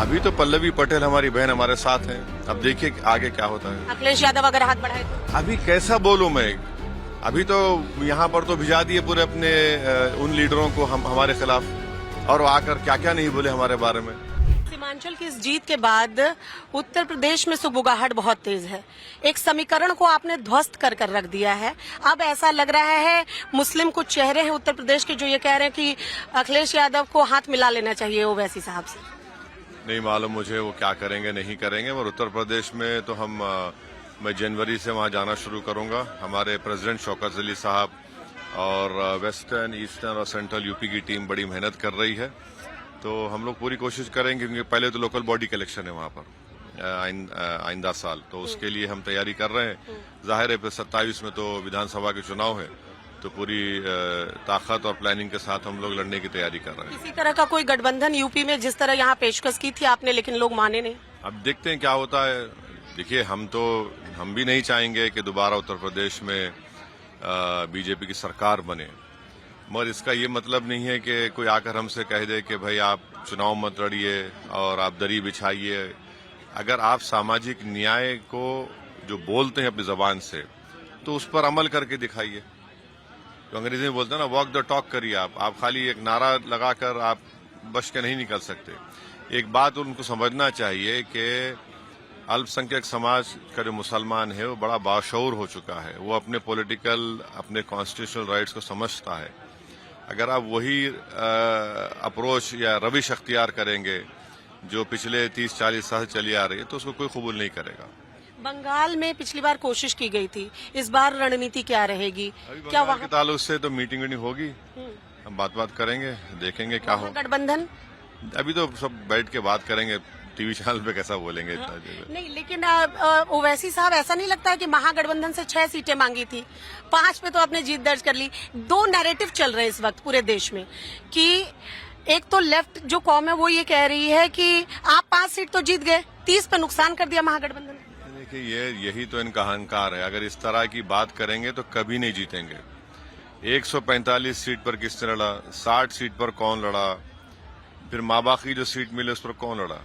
अभी तो पल्लवी पटेल हमारी बहन हमारे साथ हैं। अब देखिए आगे क्या होता है। अखिलेश यादव अगर हाथ बढ़ाए तो अभी कैसा बोलूं मैं। अभी तो यहाँ पर तो भिजा दिए पूरे अपने उन लीडरों को हमारे खिलाफ, और आकर क्या क्या नहीं बोले हमारे बारे में। सीमांचल की इस जीत के बाद उत्तर प्रदेश में सुगबुगाहट बहुत तेज है। एक समीकरण को आपने ध्वस्त कर कर रख दिया है। अब ऐसा लग रहा है मुस्लिम कुछ चेहरे हैं उत्तर प्रदेश के जो ये कह रहे हैं कि अखिलेश यादव को हाथ मिला लेना चाहिए ओवैसी साहब से। नहीं मालूम मुझे वो क्या करेंगे नहीं करेंगे, और उत्तर प्रदेश में तो मैं जनवरी से वहां जाना शुरू करूंगा। हमारे प्रेसिडेंट शौकत अली साहब और वेस्टर्न, ईस्टर्न और सेंट्रल यूपी की टीम बड़ी मेहनत कर रही है। तो हम लोग पूरी कोशिश करेंगे, क्योंकि पहले तो लोकल बॉडी का इलेक्शन है वहां पर आइंदा साल, तो उसके लिए हम तैयारी कर रहे हैं। जाहिर है फिर 27 में तो विधानसभा के चुनाव है, तो पूरी ताकत और प्लानिंग के साथ हम लोग लड़ने की तैयारी कर रहे हैं। इसी तरह का कोई गठबंधन यूपी में जिस तरह यहाँ पेशकश की थी आपने, लेकिन लोग माने नहीं। अब देखते हैं क्या होता है। देखिए हम भी नहीं चाहेंगे कि दोबारा उत्तर प्रदेश में बीजेपी की सरकार बने, मगर इसका ये मतलब नहीं है कि कोई आकर हमसे कह दे कि भाई आप चुनाव मत लड़िए और आप दरी बिछाइए। अगर आप सामाजिक न्याय को जो बोलते हैं अपनी जबान से, तो उस पर अमल करके दिखाइए। तो अंग्रेजी में बोलते हैं ना, वॉक द टॉक करिए। आप खाली एक नारा लगाकर आप बच के नहीं निकल सकते। एक बात उनको समझना चाहिए कि अल्पसंख्यक समाज का जो मुसलमान है वो बड़ा बाशऊर हो चुका है। वो अपने पॉलिटिकल, अपने कॉन्स्टिट्यूशनल राइट्स को समझता है। अगर आप वही अप्रोच या रविश अख्तियार करेंगे जो पिछले 30-40 साल चली आ रही है, तो उसको कोई कबूल नहीं करेगा। बंगाल में पिछली बार कोशिश की गई थी, इस बार रणनीति क्या रहेगी? क्या वहाँ के ताल्लुक से तो मीटिंग होगी, हम बात करेंगे, देखेंगे क्या हो। गठबंधन अभी तो सब बैठ के बात करेंगे, टीवी चैनल पे कैसा बोलेंगे इतना। नहीं, लेकिन ओवैसी साहब, ऐसा नहीं लगता है कि महागठबंधन से 6 सीटें मांगी थी, 5 पे तो आपने जीत दर्ज कर ली। 2 नैरेटिव चल रहे हैं इस वक्त पूरे देश में कि एक तो लेफ्ट जो कॉम है वो ये कह रही है कि आप 5 सीट तो जीत गए, 30 पे नुकसान कर दिया महागठबंधन। देखिए यही तो इनका अहंकार है। अगर इस तरह की बात करेंगे तो कभी नहीं जीतेंगे। 145 सीट पर किसने लड़ा, 60 सीट पर कौन लड़ा, फिर माँ बाप की जो सीट मिले उस पर कौन लड़ा।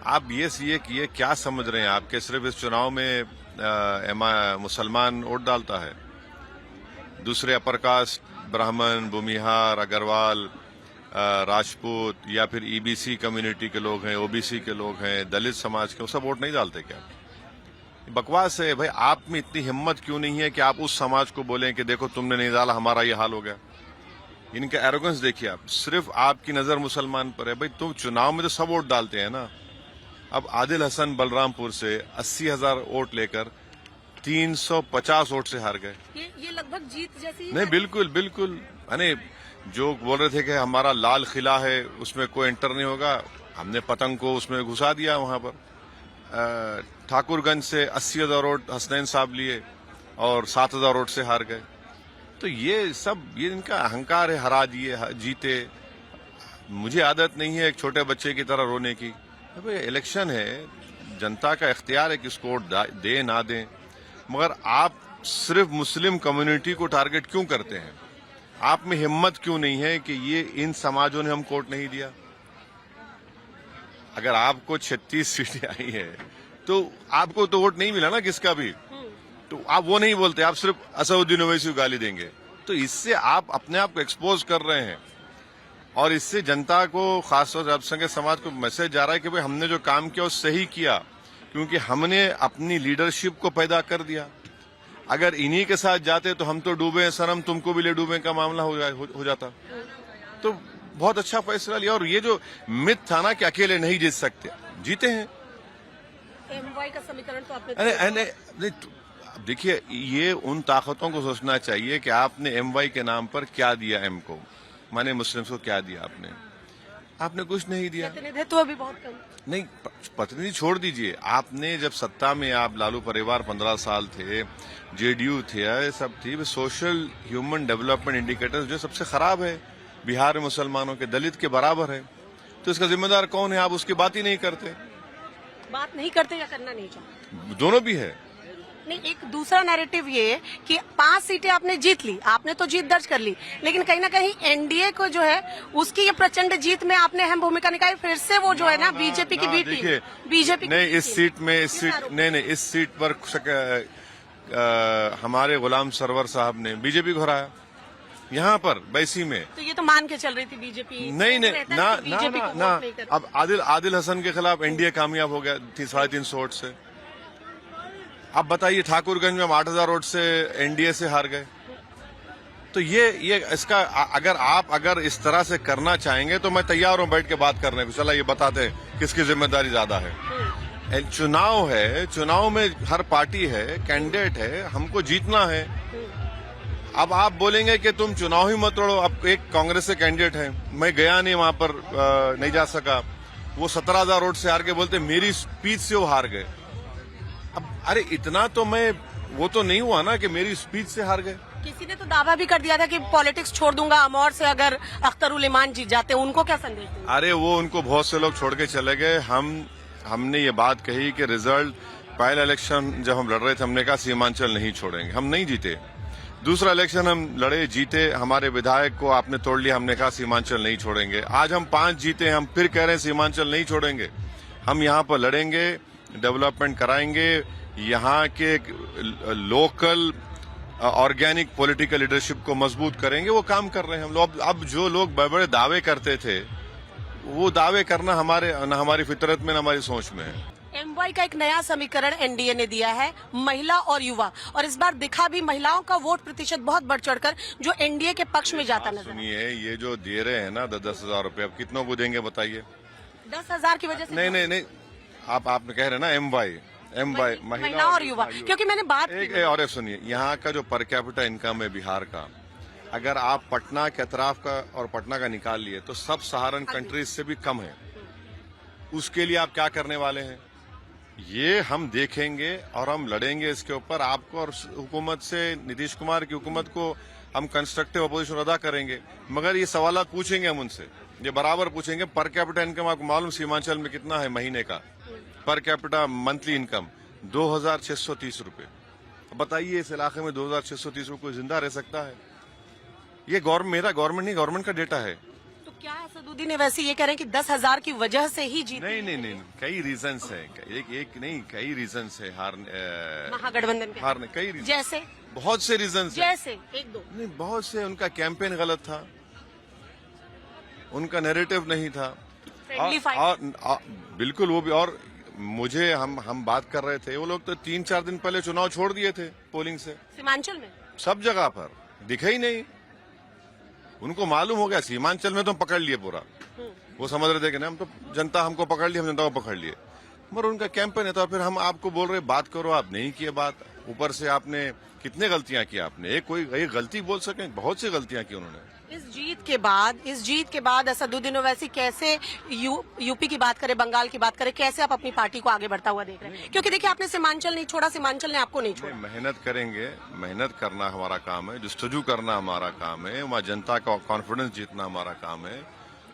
आप ये क्या समझ रहे हैं आपके सिर्फ इस चुनाव में मुसलमान वोट डालता है? दूसरे अपर कास्ट, ब्राह्मण, भूमिहार, अग्रवाल, राजपूत या फिर ईबीसी कम्युनिटी के लोग हैं, ओबीसी के लोग हैं, दलित समाज के, वो सब वोट नहीं डालते क्या? बकवास है भाई। आप में इतनी हिम्मत क्यों नहीं है कि आप उस समाज को बोलें कि देखो तुमने नहीं डाला, हमारा ये हाल हो गया। इनका एरोगेंस देखिए आप। सिर्फ आपकी नजर मुसलमान पर है। भाई तुम चुनाव में तो सब वोट डालते हैं ना। अब आदिल हसन बलरामपुर से 80,000 वोट लेकर 350 वोट से हार गए। ये लगभग जीत जैसी नहीं, बिल्कुल बिल्कुल। अरे जो बोल रहे थे कि हमारा लाल किला है उसमें कोई एंटर नहीं होगा, हमने पतंग को उसमें घुसा दिया। वहां पर ठाकुरगंज से 80,000 वोट हसनैन साहब लिए और 7,000 वोट से हार गए। तो ये इनका अहंकार है, हरा दिए जीते। मुझे आदत नहीं है एक छोटे बच्चे की तरह रोने की। भाई इलेक्शन है, जनता का इख्तियार है कि इसको वोट दे ना दें, मगर आप सिर्फ मुस्लिम कम्युनिटी को टारगेट क्यों करते हैं? आप में हिम्मत क्यों नहीं है कि ये इन समाजों ने हमको वोट नहीं दिया? अगर आपको 36 सीटें आई है तो आपको तो वोट नहीं मिला ना किसका भी, तो आप वो नहीं बोलते, आप सिर्फ असदुद्दीन ओवैसी को गाली देंगे। तो इससे आप अपने आप को एक्सपोज कर रहे हैं, और इससे जनता को, खासतौर से अल्पसंख्यक समाज को मैसेज जा रहा है कि भाई हमने जो काम किया वो सही किया, क्योंकि हमने अपनी लीडरशिप को पैदा कर दिया। अगर इन्हीं के साथ जाते तो हम तो डूबे सनम, तुमको भी ले डूबे का मामला हो जाता। तो बहुत अच्छा फैसला लिया। और ये जो मिथ था ना कि अकेले नहीं जीत सकते, जीते हैं। एमवाई का समीकरण तो आपने देखिए, ये उन ताकतों को सोचना चाहिए कि आपने एमवाई के नाम पर क्या दिया, एम को माने मुस्लिम्स को क्या दिया आपने कुछ नहीं दिया। प्रतिनिधित्व भी बहुत कम। नहीं, प्रतिनिधि छोड़ दीजिए। आपने जब सत्ता में आप लालू परिवार 15 साल थे, जेडीयू थे, ये सब थी, सोशल ह्यूमन डेवलपमेंट इंडिकेटर्स जो सबसे खराब है बिहार में, मुसलमानों के, दलित के बराबर है। तो इसका जिम्मेदार कौन है? आप उसकी बात ही नहीं करते। बात नहीं करते या करना नहीं चाहते? दोनों भी है। नहीं, एक दूसरा नैरेटिव ये है कि 5 सीटें आपने जीत ली, आपने तो जीत दर्ज कर ली, लेकिन कहीं ना कहीं एनडीए को जो है उसकी ये प्रचंड जीत में आपने अहम भूमिका निभाई। फिर से वो जो है ना बीजेपी की बी टीम, बीजेपी नहीं, इस सीट में इस सीट पर हमारे गुलाम सरवर साहब ने बीजेपी को हराया यहाँ पर बैसी में। तो ये तो मान के चल रही थी बीजेपी। नहीं ना, अब आदिल हसन के खिलाफ एनडीए कामयाब हो गया 350 वोट से। अब बताइए ठाकुरगंज में हम 8000 वोट से एनडीए से हार गए। तो ये इसका अगर इस तरह से करना चाहेंगे तो मैं तैयार हूं बैठ के बात करने को। चला ये बताते हैं किसकी जिम्मेदारी ज्यादा है। चुनाव है, चुनाव में हर पार्टी है, कैंडिडेट है, हमको जीतना है। अब आप बोलेंगे कि तुम चुनाव ही मत लड़ो। अब एक कांग्रेस से कैंडिडेट है, मैं गया नहीं वहां पर, नहीं जा सका, वो 17,000 वोट से हार के बोलते मेरी स्पीच से वो हार गए। अब अरे इतना तो वो तो नहीं हुआ ना कि मेरी स्पीच से हार गए। किसी ने तो दावा भी कर दिया था कि पॉलिटिक्स छोड़ दूंगा अमौर से अगर अख्तरुल इमान जीत जाते, उनको क्या संदेश देंगे? अरे वो उनको बहुत से लोग छोड़ के चले गए। हमने ये बात कही कि रिजल्ट पहला इलेक्शन जब हम लड़ रहे थे हमने कहा सीमांचल नहीं छोड़ेंगे, हम नहीं जीते। दूसरा इलेक्शन हम लड़े, जीते, हमारे विधायक को आपने तोड़ लिया, हमने कहा सीमांचल नहीं छोड़ेंगे। आज हम 5 जीते, हम फिर कह रहे हैं सीमांचल नहीं छोड़ेंगे। हम यहाँ पर लड़ेंगे, डेवलपमेंट कराएंगे, यहाँ के लोकल ऑर्गेनिक पॉलिटिकल लीडरशिप को मजबूत करेंगे। वो काम कर रहे हैं हम लोग। अब जो लोग बड़े बड़े दावे करते थे वो दावे करना हमारी फितरत में, न हमारी सोच में है। एमवाई का एक नया समीकरण एनडीए ने दिया है, महिला और युवा, और इस बार दिखा भी महिलाओं का वोट प्रतिशत बहुत बढ़ चढ़कर जो एनडीए के पक्ष में जाता नजर। सुनिए, ये जो दे रहे हैं ना 10,000 रुपए, अब कितनों को देंगे बताइए? 10,000 की वजह से नहीं, आपने कह रहे हैं ना एमवाई महिला और युवा, क्योंकि मैंने बात और सुनिए, यहाँ का जो पर कैपिटा इनकम है बिहार का, अगर आप पटना के अतराफ का और पटना का निकाल लिए तो सब सहारन कंट्रीज से भी कम है। उसके लिए आप क्या करने वाले हैं ये हम देखेंगे और हम लड़ेंगे इसके ऊपर। आपको और हुकूमत से, नीतीश कुमार की हुकूमत को हम कंस्ट्रक्टिव अपोजिशन अदा करेंगे, मगर ये सवालात पूछेंगे हम उनसे, ये बराबर पूछेंगे। पर कैपिटा इनकम आपको मालूम सीमांचल में कितना है महीने का? पर कैपिटा मंथली इनकम 2,630 रुपए। बताइए इस इलाके में 2,630 रुपए कोई जिंदा रह सकता है? ये मेरा गवर्नमेंट नहीं, गवर्नमेंट का डेटा है। तो क्या असदुद्दीन वैसे ये कह रहे हैं कि 10,000 की वजह से ही जीत? नहीं, कई रीजंस है, एक नहीं कई रीजंस है महागठबंधन के हारने, कई reasons। जैसे बहुत से रीजंस है। जैसे एक दो नहीं, बहुत से। उनका कैंपेन गलत था, उनका नैरेटिव नहीं था, और बिल्कुल वो भी। और मुझे हम बात कर रहे थे, वो लोग तो 3-4 दिन पहले चुनाव छोड़ दिए थे पोलिंग से। सीमांचल में सब जगह पर दिखे ही नहीं। उनको मालूम हो गया सीमांचल में तो हम पकड़ लिए पूरा। वो समझ रहे थे कि ना हम तो जनता हमको पकड़ ली, हम जनता को पकड़ लिए, मगर उनका कैंपेन है। तो फिर हम आपको बोल रहे बात करो, आप नहीं किए बात। ऊपर से आपने कितने गलतियां की आपने, एक गलती बोल सकें? बहुत सी गलतियां की उन्होंने। इस जीत के बाद असदुद्दीन ओवैसी कैसे यूपी की बात करें, बंगाल की बात करें, कैसे आप अपनी पार्टी को आगे बढ़ता हुआ देख रहे हैं? क्योंकि देखिए आपने सीमांचल नहीं छोड़ा, सीमांचल ने आपको नहीं छोड़ा। मेहनत करेंगे, मेहनत करना हमारा काम है, जस्तजू करना हमारा काम है, वहाँ जनता का कॉन्फिडेंस जीतना हमारा काम है,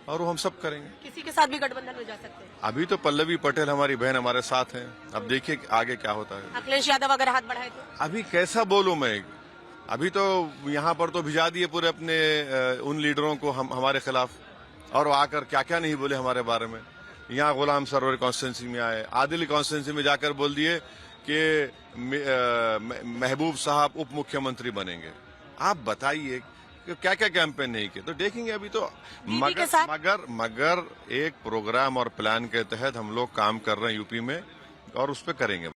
और वो हम सब करेंगे। किसी के साथ भी गठबंधन हो जा सकते हैं। अभी तो पल्लवी पटेल हमारी बहन हमारे साथ है, अब देखिए आगे क्या होता है। अखिलेश यादव अगर हाथ बढ़ाए तो? अभी कैसा बोलूं मैं, अभी तो यहाँ पर तो भिजा दिए पूरे अपने उन लीडरों को हमारे खिलाफ, और वो आकर क्या क्या नहीं बोले हमारे बारे में। यहाँ गुलाम सरवर कॉन्स्टिट्यूंसी में आए, आदिल कॉन्स्टिट्यूंसी में जाकर बोल दिए कि महबूब साहब उप मुख्यमंत्री बनेंगे। आप बताइए क्या क्या कैंपेन नहीं किए? तो देखेंगे अभी तो। मगर एक प्रोग्राम और प्लान के तहत हम लोग काम कर रहे हैं यूपी में, और उस पर करेंगे।